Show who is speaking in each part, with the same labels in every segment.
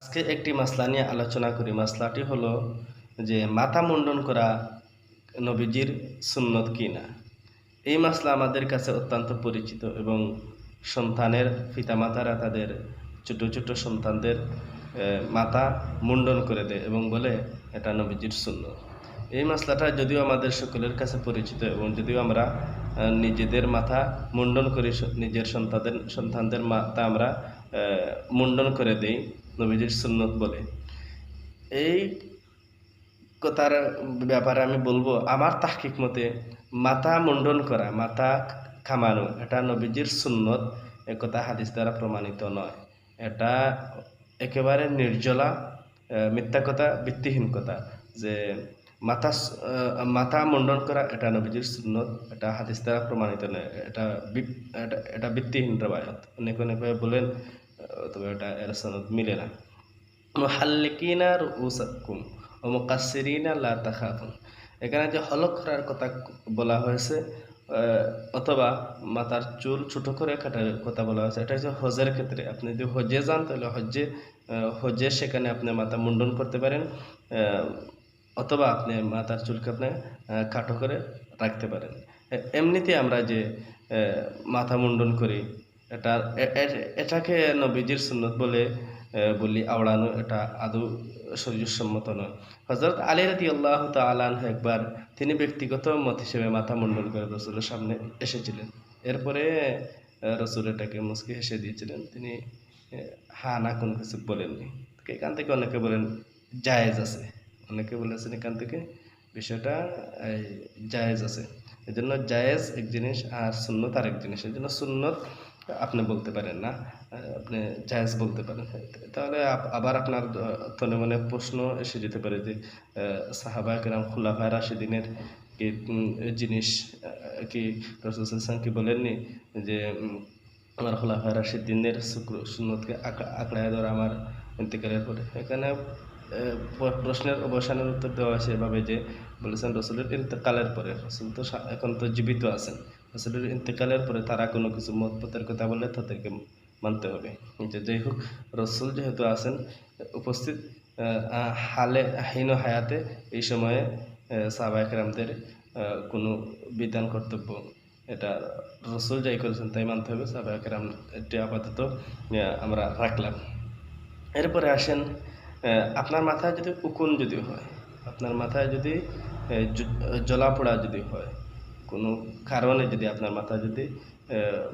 Speaker 1: আজকে একটি মাসলা নিয়ে আলোচনা করি। মাসলাটি হলো যে মাথা মুন্ডন করা নবীজির সুন্নত কিনা। এই মাসলা আমাদের কাছে অত্যন্ত পরিচিত এবং সন্তানের পিতামাতারা তাদের ছোট ছোট সন্তানদের মাথা মুন্ডন করে দেয় এবং বলে এটা নবীজির সুন্নত। এই মাসলাটা যদিও আমাদের সকলের কাছে পরিচিত এবং যদিও আমরা নিজেদের মাথা মুন্ডন করি, নিজের সন্তানদের মাথা আমরা মুন্ডন করে দেই নবীজির সুন্নত বলে। এই কথার ব্যাপারে আমি বলবো, আমার তাহকিক মতে মাথা মুন্ডন করা, মাথা খামানো এটা নবীজির সুন্নত একথা হাদিস দ্বারা প্রমাণিত নয়। এটা একেবারে নির্জলা মিথ্যা কথা, ভিত্তিহীন কথা যে মাথা মুন্ডন করা এটা নবীজির সুন্নত, এটা হাদিস দ্বারা প্রমাণিত নয়। এটা ভিত্তিহীন রবায়ত। অনেকে বলেন, তবে এটা এর সনদ মিলে না। মুহাল্লিকিনা রুউসাকুম ওয়া মুকাসসিরিনা লা তাখাফুন, এখানে যে হলক করার কথা বলা হয়েছে অথবা মাথার চুল ছোট করে কাটার কথা বলা হয়েছে, এটা হচ্ছে হজের ক্ষেত্রে। আপনি যদি হজে যান তাহলে হজে সেখানে আপনি মাথা মুন্ডন করতে পারেন, অথবা আপনি মাথার চুলকে আপনি খাটো করে রাখতে পারেন। এমনিতে আমরা যে মাথা মুন্ডন করি এটাকে নবীজির সুন্নত বলে বলি আওড়ানো, এটা আদৌ শরীয়তসম্মত নয়। হযরত আলী রাদিয়াল্লাহু তাআলা আনহু একবার তিনি ব্যক্তিগত মত হিসেবে মাথা মুন্ডন করে রাসূলের সামনে এসেছিলেন। এরপরে রাসূল এটাকে মুচকি হেসে দিয়েছিলেন, তিনি হা না কোনো কিছু বলেননি। এখান থেকে অনেকে বলেন জায়েজ আছে, অনেকে বলেছেন এখান থেকে বিষয়টা জায়েজ আছে। এই জন্য জায়েজ এক জিনিস আর সুন্নত আরেক জিনিস। এই জন্য সুন্নত আপনি বলতে পারেন না, আপনি জায়েজ বলতে পারেন। তাহলে আবার আপনার তনে মনে প্রশ্ন এসে যেতে পারে যে সাহাবায়ে কেরাম খুলাফায়ে রাশিদিনের কি জিনিস কি রাসূল সাল্লাল্লাহু আলাইহি ওয়াসাল্লাম কি বলেননি যে আমার খুলাফায়ে রাশিদিনের সুন্নতকে আঁকড়ায় ধরা আমার ইন্তেকালের পরে? এখানে প্রশ্নের অবসানের উত্তর দেওয়া হয়েছে এভাবে যে বলেছেন রাসূলের ইন্তেকালের পরে। রাসূল তো এখন তো জীবিত আছেন, রাসূলের ইন্তেকালের পরে তারা কোনো কিছু মতপথের কথা বললে তাদেরকে মানতে হবে। যাই হোক, রাসূল যেহেতু আছেন উপস্থিত হিন হায়াতে, এই সময়ে সাহাবায়ে কেরামদের কোনো বিধান কর্তব্য এটা রাসূল যাই করেছেন তাই মানতে হবে। সাহাবায়ে কেরাম এটি আপাতত আমরা রাখলাম। এরপরে আসেন, আপনার মাথায় যদি উকুন যদি হয়, আপনার মাথায় যদি জ্বলাপোড়া যদি হয়, কোনো কারণে যদি আপনার মাথায় যদি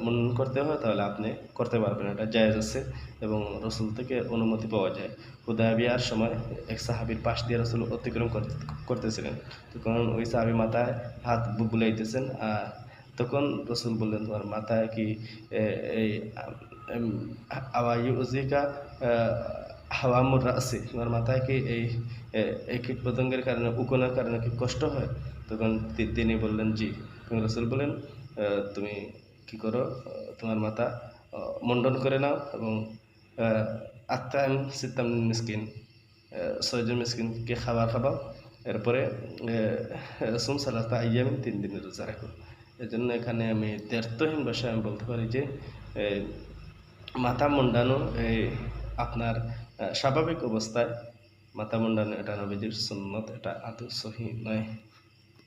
Speaker 1: মুন্ডন করতে হয় তাহলে আপনি করতে পারবেন, এটা জায়েজ আছে এবং রাসূল থেকে অনুমতি পাওয়া যায়। হুদায়বিয়ার সময় এক সাহাবীর পাশ দিয়ে রাসূল অতিক্রম করতেছিলেন, তখন ওই সাহাবী মাথায় হাত বুলাইতেছেন, তখন রাসূল বললেন, তোমার মাথায় কি এই আওয়ায়ুজিকা হাওয়ামুর রাসি, তোমার মাথায় কি এই কীট পতঙ্গের কারণে, উকুনের কারণে কি কষ্ট হয়? তখন তিনি বললেন জি। তখন রাসূল বলেন, তুমি কি করো, তোমার মাথা মুন্ডন করে নাও এবং আত্তাম সিত্তাম মিসকিন, 6 জন মিসকিনকে খাবার খাবাও, এরপরে সুম সালাতা আইয়ামিন, 3 দিনের রোজা রাখো। এজন্য এখানে আমি দ্ব্যর্থহীন ভাষায় আমি বলতে পারি যে মাথা মুন্ডানো আপনার স্বাভাবিক অবস্থায় মাথা মুন্ডানো এটা নবীজির সুন্নত, এটা আদৌ সহিহ নয়।